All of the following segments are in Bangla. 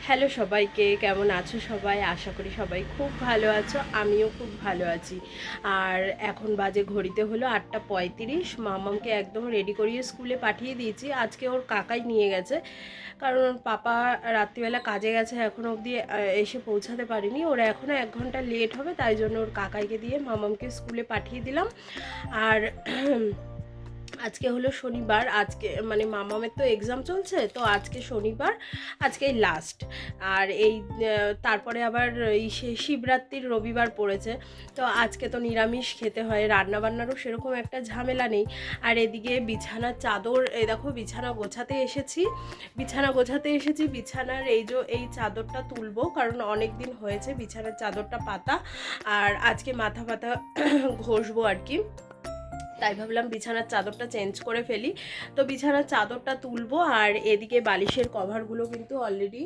হ্যালো সবাইকে, কেমন আছো সবাই? আশা করি সবাই খুব ভালো আছো, আমিও খুব ভালো আছি। আর এখন বাজে ঘড়িতে হলো 8:35। মামামকে একদম রেডি করিয়ে স্কুলে পাঠিয়ে দিয়েছি। আজকে ওর কাকাই নিয়ে গেছে, কারণ ওর পাপা রাত্রিবেলা কাজে গেছে, এখনও অবধি এসে পৌঁছাতে পারেনি। ওরা এখনও 1 ঘন্টা লেট হবে, তাই জন্য ওর কাকাইকে দিয়ে মামামকে স্কুলে পাঠিয়ে দিলাম। আর আজকে হলো শনিবার, আজকে মানে মামামের তো এক্সাম চলছে, তো আজকে শনিবার, আজকেই লাস্ট। আর এই তারপরে আবার এই শিবরাত্রির রবিবার পড়েছে, তো আজকে তো নিরামিষ খেতে হয়, রান্নাবান্নারও সেরকম একটা ঝামেলা নেই। আর এদিকে বিছানার চাদর, এই দেখো বিছানা গোছাতে এসেছি, বিছানার এই চাদরটা তুলবো, কারণ অনেক দিন হয়েছে বিছানার চাদরটা পাতা, আর আজকে মাথা পাতা ঘষবো আর কি। তাই ভাবলাম বিছানার চাদরটা চেঞ্জ করে ফেলি। তো বিছানার চাদরটা তুলবো, আর এদিকে বালিশের কভারগুলো কিন্তু অলরেডি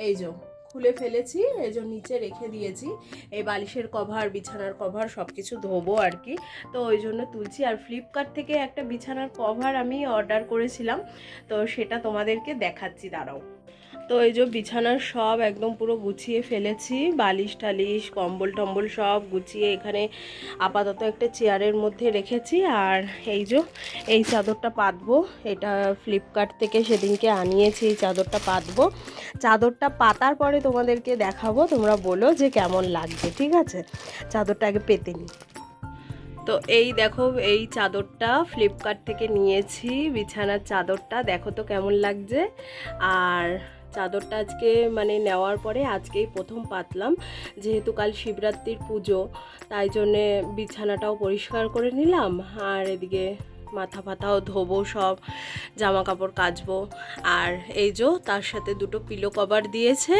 এই যে খুলে ফেলেছি, এই যে নিচে রেখে দিয়েছি। এই বালিশের কভার, বিছানার কভার সব কিছু ধোবো আর কি, তো ওই জন্য তুলছি। আর ফ্লিপকার্ট থেকে একটা বিছানার কভার আমি অর্ডার করেছিলাম, তো সেটা তোমাদেরকে দেখাচ্ছি, দাঁড়াও। তো এই যে বিছানার সব একদম পুরো গুছিয়ে ফেলেছি, বালিশ টালিশ কম্বল টম্বল সব গুছিয়ে এখানে আপাতত একটা চেয়ারের মধ্যে রেখেছি। আর এই চাদরটা পাতবো, এটা ফ্লিপকার্ট থেকে সেদিনকে আনিয়েছি। এই চাদরটা পাতবো, চাদরটা পাতার পরে তোমাদেরকে দেখাবো, তোমরা বলো যে কেমন লাগছে, ঠিক আছে? চাদরটা আগে পেতে নিই। তো এই দেখো, এই চাদরটা ফ্লিপকার্ট থেকে নিয়েছি, বিছানার চাদরটা দেখো তো কেমন লাগছে। আর চাদরটা আজকে মানে নেওয়ার পরে আজকেই প্রথম পাতলাম, যেহেতু কাল শিবরাত্রির পুজো, তাই জন্যে বিছানাটাও পরিষ্কার করে নিলাম। আর এদিকে মাথা ফাতাও ধোবো, সব জামা কাপড় কাচবো। আর এই যে তার সাথে দুটো পিলো কভার দিয়েছে,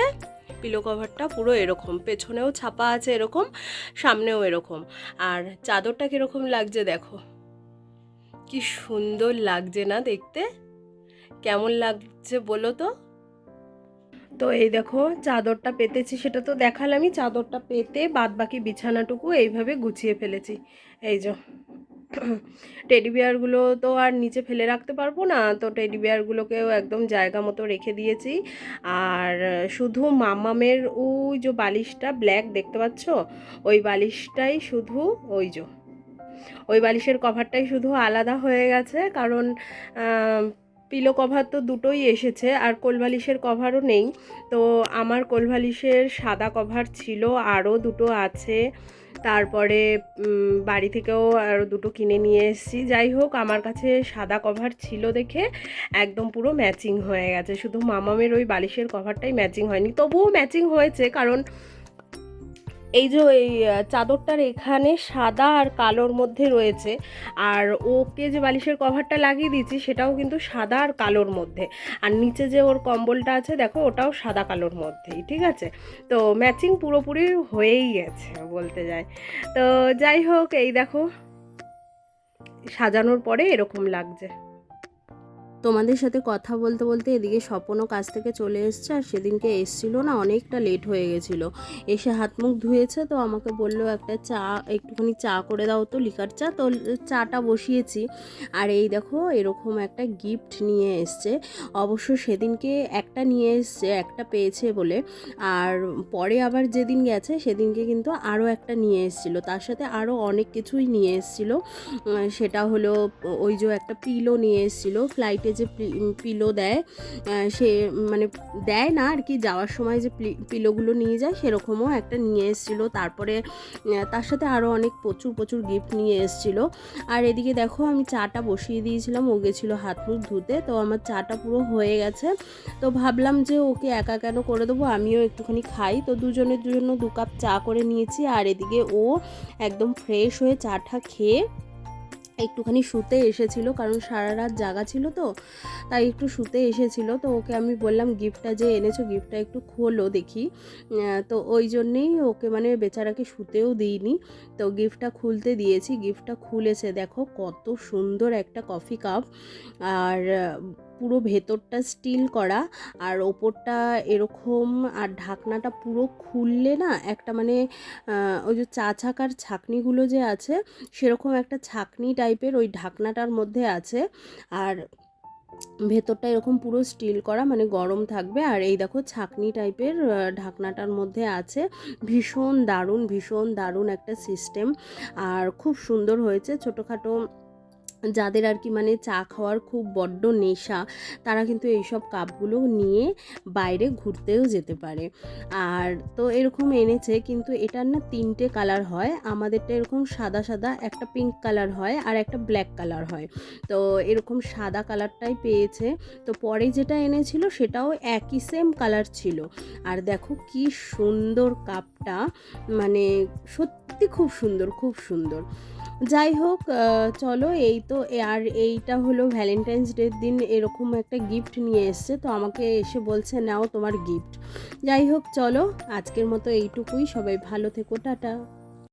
পিলো কভারটা পুরো এরকম, পেছনেও ছাপা আছে এরকম, সামনেও এরকম। আর চাদরটা কীরকম লাগছে দেখো, কি সুন্দর লাগছে না দেখতে? কেমন লাগছে বলো তো? তো এই দেখো চাদরটা পেতেছি, সেটা তো দেখালামই। চাদরটা পেতে বাদ বাকি বিছানাটুকু এইভাবে গুছিয়ে ফেলেছি। এই যে টেডি বিয়ারগুলো তো আর নিচে ফেলে রাখতে পারবো না, তো টেডি বিয়ারগুলোকেও একদম জায়গা মতো রেখে দিয়েছি। আর শুধু মামামের ওই যে বালিশটা ব্ল্যাক দেখতে পাচ্ছ, ওই বালিশটাই শুধু, ওই বালিশের কভারটাই শুধু আলাদা হয়ে গেছে, কারণ পিলো কভার তো দুটোই এসেছে, আর কোলবালিশের কভারও নেই। তো আমার কোলবালিশের সাদা কভার ছিল, আরও দুটো আছে, তারপরে বাড়ি থেকেও আরও দুটো কিনে নিয়ে এসেছি। যাই হোক, আমার কাছে সাদা কভার ছিল দেখে একদম পুরো ম্যাচিং হয়ে গেছে, শুধু মামামের ওই বালিশের কভারটাই ম্যাচিং হয়নি, তবুও ম্যাচিং হয়েছে, কারণ এই চাদরটার এখানে সাদা আর কালোর মধ্যে রয়েছে। আর ওকে যে বালিশের কভারটা লাগিয়ে দিয়েছি সেটাও কিন্তু সাদা আর কালোর মধ্যে। আর নিচে যে ওর কম্বলটা আছে দেখো, ওটাও সাদা কালোর মধ্যেই, ঠিক আছে? তো ম্যাচিং পুরোপুরি হয়েই গেছে বলতে যায়। তো যাই হোক, এই দেখো সাজানোর পরে এরকম লাগছে। তোমাদের সাথে কথা বলতে বলতে এদিকে স্বপনও কাছ থেকে চলে এসছে, আর সেদিনকে এসছিল না, অনেকটা লেট হয়ে গেছিলো। এসে হাত মুখ ধুয়েছে, তো আমাকে বললো একটা চা, একটুখানি চা করে দাও তো, লিকার চা। তো চাটা বসিয়েছি। আর এই দেখো এরকম একটা গিফট নিয়ে এসছে। অবশ্য সেদিনকে একটা নিয়ে এসছে, একটা পেয়েছে বলে। আর পরে আবার যেদিন গেছে সেদিনকে কিন্তু আরও একটা নিয়ে এসেছিলো, তার সাথে আরও অনেক কিছুই নিয়ে এসেছিলো। সেটা হলো ওই যে একটা পিলো নিয়ে এসেছিলো, ফ্লাইটে যে পিলো দেয়, সে মানে দেয় না আর কি, যাওয়ার সময় যে পিলোগুলো নিয়ে যায় সেরকমও একটা নিয়ে এসেছিলো। তারপরে তার সাথে আরও অনেক প্রচুর গিফট নিয়ে এসেছিলো। আর এদিকে দেখো আমি চাটা বসিয়ে দিয়েছিলাম, ও গেছিলো হাত মুখ ধুতে, তো আমার চাটা পুরো হয়ে গেছে। তো ভাবলাম যে ওকে একা কেন করে দেবো, আমিও একটুখানি খাই। তো দুজনের জন্য 2 কাপ চা করে নিয়েছি। আর এদিকে ও একদম ফ্রেশ হয়ে চাটা খেয়ে একটুখানি শুতে এসেছিলো, কারণ সারা রাত জাগা ছিল, তো তাই একটু শুতে এসেছিলো। তো ওকে আমি বললাম গিফটটা যে এনেছো, গিফটটা একটু খোলো দেখি। তো ওই জন্যেই ওকে মানে বেচারাকে শুতেও দিইনি, তো গিফটটা খুলতে দিয়েছি। গিফটটা খুলেছে, দেখো কত সুন্দর একটা কফি কাপ, আর পুরো ভেতরটা স্টিল করা, আর ওপরটা এরকম, আর ঢাকনাটা পুরো খুললে না একটা মানে ওই যে চা ছাকার ছাকনিগুলো যে আছে, সেরকম একটা ছাকনি টাইপের ওই ঢাকনাটার মধ্যে আছে। আর ভেতরটা এরকম পুরো স্টিল করা, মানে গরম থাকবে। আর এই দেখো ছাকনি টাইপের ঢাকনাটার মধ্যে আছে। ভীষণ দারুণ একটা সিস্টেম, আর খুব সুন্দর হয়েছে। ছোটোখাটো যাদের আর কি মানে চা খাওয়ার খুব বড্ড নেশা, তারা কিন্তু এইসব কাপগুলো নিয়ে বাইরে ঘুরতেও যেতে পারে। আর তো এরকম এনেছে, কিন্তু এটার না 3টে কালার হয়। আমাদেরটা এরকম সাদা সাদা, একটা পিঙ্ক কালার হয় আর একটা ব্ল্যাক কালার হয়। তো এরকম সাদা কালারটাই পেয়েছে। তো পরে যেটা এনেছিল সেটাও একই সেম কালার ছিল। আর দেখো কি সুন্দর কাপটা, মানে সত্যি খুব সুন্দর, খুব সুন্দর। যাই হোক, চলো এই তো। আর এইটা হলো ভ্যালেন্টাইন্স ডের দিন এরকম একটা গিফট নিয়ে এসছে, তো আমাকে এসে বলছে নাও তোমার গিফট। যাই হোক চলো, আজকের মতো এইটুকুই। সবাই ভালো থেকো, টাটা।